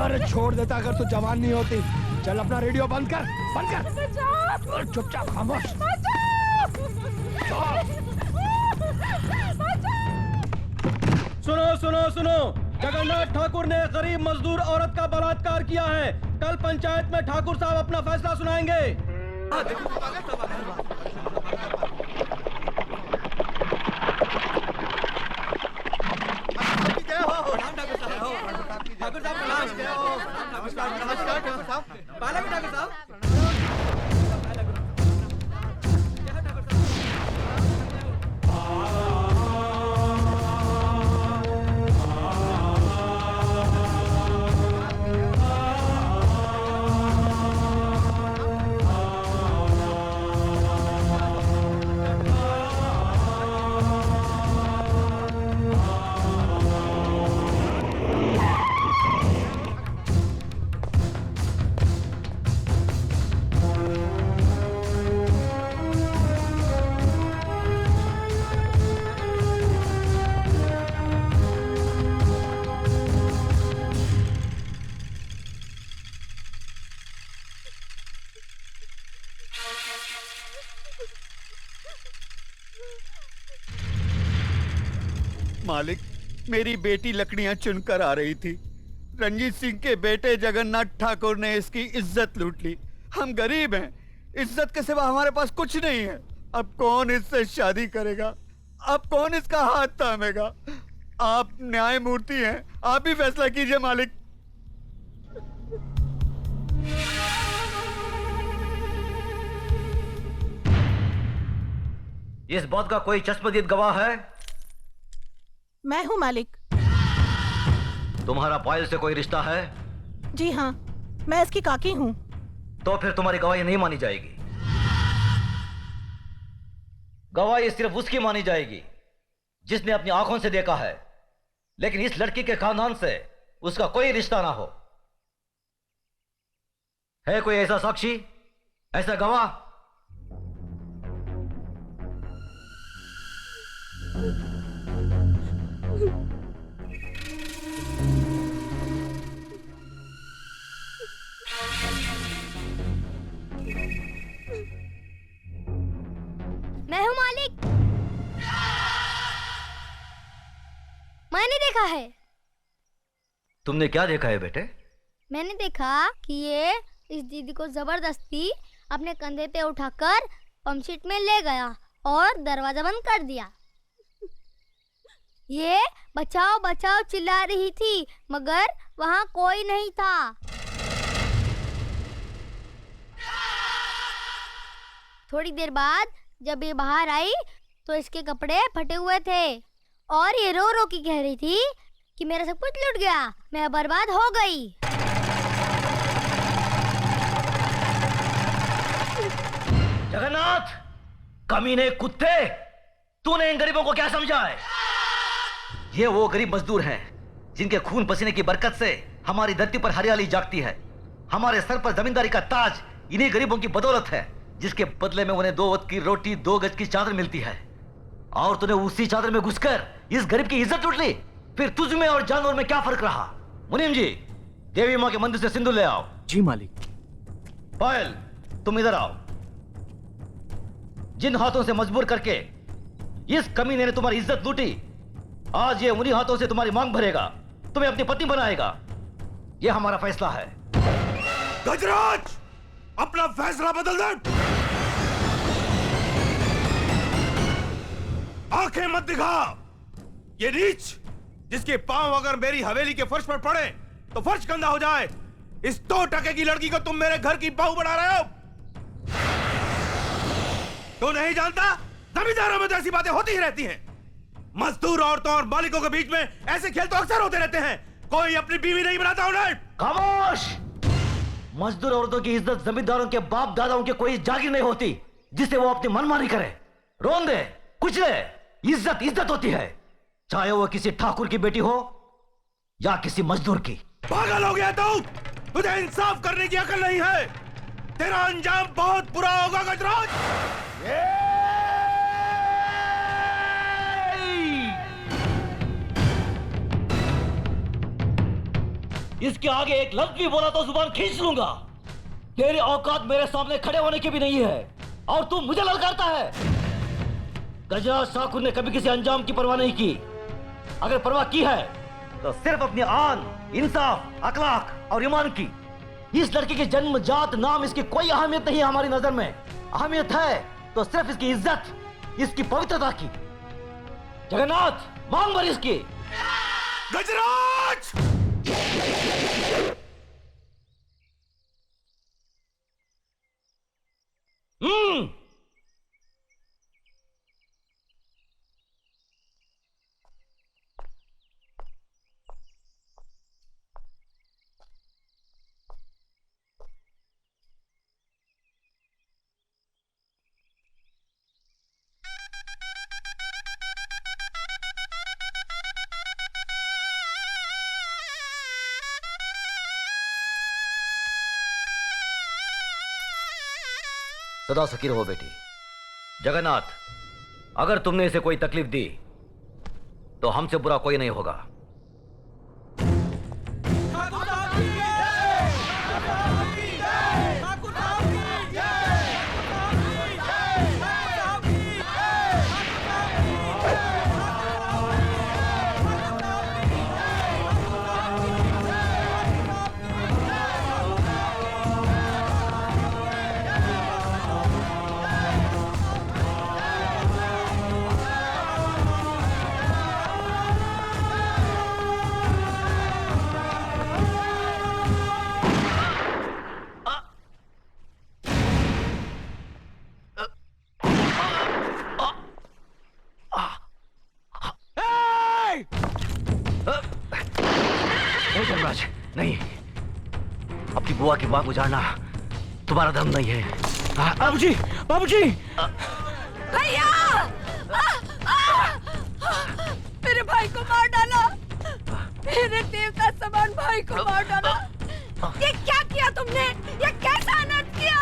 अरे छोड़ देता अगर तू जवान नहीं होती। चल अपना रेडियो बंद कर, बंद कर और चुपचाप खामोश। सुनो सुनो सुनो, जगन्नाथ ठाकुर ने गरीब मजदूर औरत का बलात्कार किया है। कल पंचायत में ठाकुर साहब अपना फैसला सुनाएंगे। ठाकुर साहब मालिक, मेरी बेटी लकड़ियां चुनकर आ रही थी। रंजीत सिंह के बेटे जगन्नाथ ठाकुर ने इसकी इज्जत लूट ली। हम गरीब हैं, इज्जत के सिवा हमारे पास कुछ नहीं है। अब कौन इससे शादी करेगा? अब कौन इसका हाथ थामेगा? आप न्यायमूर्ति हैं, आप ही फैसला कीजिए मालिक। इस बात का कोई चश्मदीद गवाह है? मैं हूँ मालिक। तुम्हारा पायल से कोई रिश्ता है? जी हाँ, मैं इसकी काकी हूँ। तो फिर तुम्हारी गवाही नहीं मानी जाएगी। गवाही सिर्फ उसकी मानी जाएगी जिसने अपनी आंखों से देखा है, लेकिन इस लड़की के खानदान से उसका कोई रिश्ता ना हो। है कोई ऐसा साक्षी, ऐसा गवाह? मैं हूं मालिक। मैंने देखा है। तुमने क्या देखा है बेटे? मैंने देखा कि ये इस दीदी को जबरदस्ती अपने कंधे पे उठाकर पंपशीट में ले गया और दरवाजा बंद कर दिया। ये बचाओ बचाओ चिल्ला रही थी, मगर वहां कोई नहीं था। थोड़ी देर बाद जब ये बाहर आई तो इसके कपड़े फटे हुए थे और ये रो रो के कह रही थी कि मेरा सब कुछ लूट गया, मैं बर्बाद हो गई। जगन्नाथ, कमीने कुत्ते, तूने इन गरीबों को क्या समझा है? ये वो गरीब मजदूर हैं जिनके खून पसीने की बरकत से हमारी धरती पर हरियाली जागती है। हमारे सर पर जमींदारी का ताज इन्हीं गरीबों की बदौलत है, जिसके बदले में उन्हें 2 वक्त की रोटी, 2 गज की चादर मिलती है। और तूने उसी चादर में घुसकर इस गरीब की इज्जत लूट ली। फिर तुझ में और जानवर में क्या फर्क रहा? मुनीम जी, देवी मां के मंदिर से सिंदूर ले आओ। जी मालिक। पायल, तुम इधर आओ। जिन हाथों से मजबूर करके इस कमीने ने तुम्हारी इज्जत लूटी, आज ये उन्हीं हाथों से तुम्हारी मांग भरेगा, तुम्हें अपनी पत्नी बनाएगा। ये हमारा फैसला है। गजराज, अपना फैसला बदल दे। आंखें मत दिखा। ये नीच जिसके पांव अगर मेरी हवेली के फर्श पर पड़े तो फर्श गंदा हो जाए, इस 2 टके की लड़की को तुम मेरे घर की बहू बना रहे हो। तो नहीं जानता, जमींदारों में तो ऐसी बातें होती ही रहती हैं। मजदूर औरतों और मालिकों के बीच में ऐसे खेल तो अक्सर होते रहते हैं। कोई अपनी बीवी नहीं बनाता उन्हें। खामोश! मजदूर औरतों की इज्जत जमींदारों के बाप दादाओं के कोई जागीर नहीं होती जिसे वो अपनी मनमानी करे, रोन दे, कुचले। इज्जत इज्जत होती है, चाहे वो किसी ठाकुर की बेटी हो या किसी मजदूर की। पागल हो गया तू? तुझे इंसाफ करने की अकल नहीं है। तेरा अंजाम बहुत बुरा होगा गजराज। इसके आगे एक लफ्ज भी बोला तो जुबान खींच लूंगा। तेरी औकात मेरे सामने खड़े होने की भी नहीं है और तू मुझे ललकारता है। गजराज ठाकुर ने कभी किसी अंजाम की परवाह नहीं की। अगर परवाह की है तो सिर्फ अपनी आन, इंसाफ, अखलाक और ईमान की। इस लड़के की जन्म, जात, नाम, इसकी कोई अहमियत नहीं है हमारी नजर में। अहमियत है तो सिर्फ इसकी इज्जत, इसकी पवित्रता की। जगन्नाथ, मांग भर इसकी। गजराज! सदा सकी रहो बेटी। जगन्नाथ, अगर तुमने इसे कोई तकलीफ दी तो हमसे बुरा कोई नहीं होगा। धर्मराज, नहीं, अपनी बुआ की बात गुजारना तुम्हारा धर्म नहीं है। बाबूजी, बाबूजी! भैया! मेरे भाई को मार डाला। मेरे देवता समान भाई को मार डाला। ये क्या किया तुमने? ये कैसा अनर्थ किया?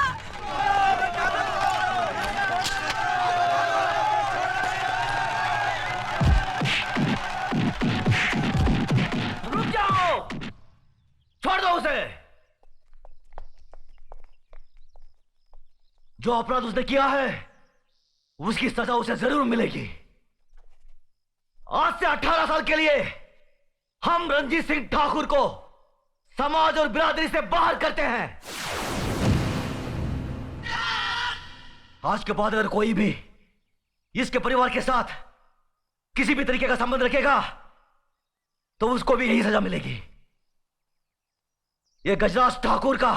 रुक जाओ! छोड़ दो उसे। जो अपराध उसने किया है उसकी सजा उसे जरूर मिलेगी। आज से 18 साल के लिए हम रणजीत सिंह ठाकुर को समाज और बिरादरी से बाहर करते हैं। आज के बाद अगर कोई भी इसके परिवार के साथ किसी भी तरीके का संबंध रखेगा तो उसको भी यही सजा मिलेगी। यह गजराज ठाकुर का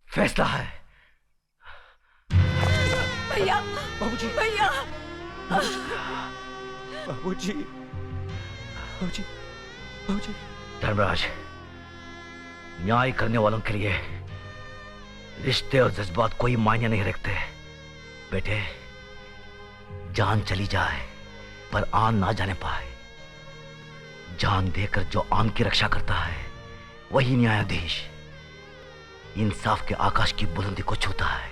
फैसला है। भैया! बाबूजी! भैया! बाबूजी! बाबूजी! बाबूजी! धर्मराज, न्याय करने वालों के लिए रिश्ते और जज्बात कोई मायने नहीं रखते। बेटे, जान चली जाए पर आन ना जाने पाए। जान देकर जो आन की रक्षा करता है वही न्यायाधीश इंसाफ के आकाश की बुलंदी को छूता है।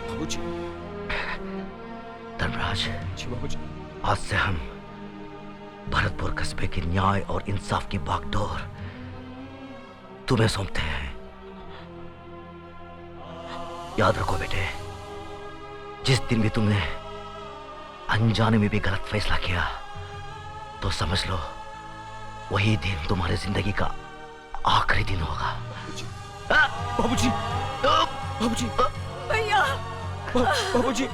बाबूजी! धर्मराज, जी बाबूजी! आज से हम भरतपुर कस्बे की न्याय और इंसाफ की बागडोर तुम्हें सौंपते हैं। याद रखो बेटे, जिस दिन भी तुमने अनजाने में भी गलत फैसला किया तो समझ लो वही दिन तुम्हारी जिंदगी का आखिरी दिन होगा। बाबूजी! बाबूजी! भैया! बाबूजी!